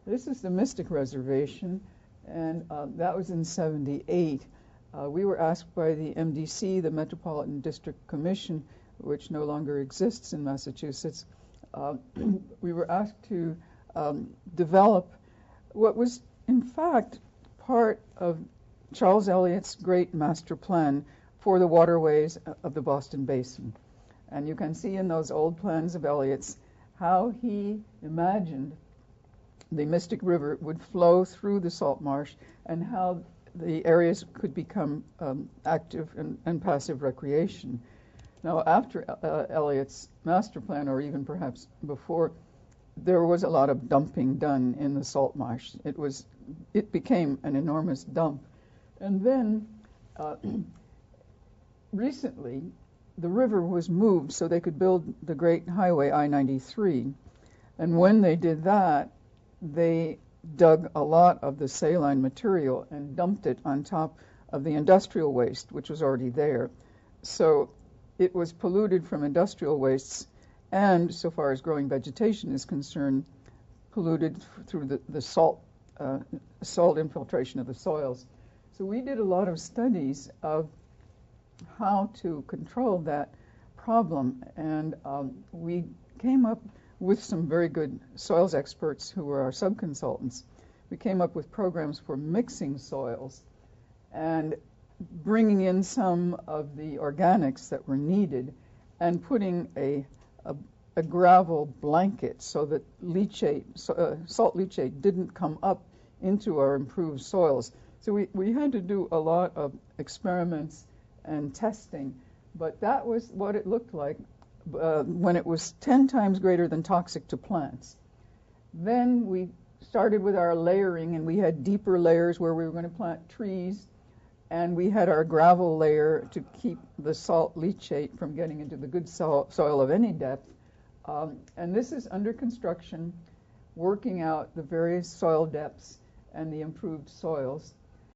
This is the Mystic Reservation, and that was in '78. We were asked by the MDC, the Metropolitan District Commission, which no longer exists in Massachusetts. We were asked to develop what was, in fact, part of Charles Elliott's great master plan for the waterways of the Boston Basin. And you can see in those old plans of Elliott's how he imagined the Mystic River would flow through the salt marsh and how the areas could become active and passive recreation. Now, after Elliott's master plan, or even perhaps before, there was a lot of dumping done in the salt marsh. It became an enormous dump. And then recently, the river was moved so they could build the great highway I-93. And when they did that, they dug a lot of the saline material and dumped it on top of the industrial waste, which was already there. So it was polluted from industrial wastes, and so far as growing vegetation is concerned, polluted through the salt infiltration of the soils. So we did a lot of studies of how to control that problem, and we came up with some very good soils experts who were our subconsultants. We came up with programs for mixing soils and bringing in some of the organics that were needed and putting a gravel blanket so that salt leachate didn't come up into our improved soils. So we had to do a lot of experiments and testing, but that was what it looked like when it was 10 times greater than toxic to plants. Then we started with our layering, and we had deeper layers where we were going to plant trees, and we had our gravel layer to keep the salt leachate from getting into the good soil of any depth. And this is under construction, working out the various soil depths and the improved soils.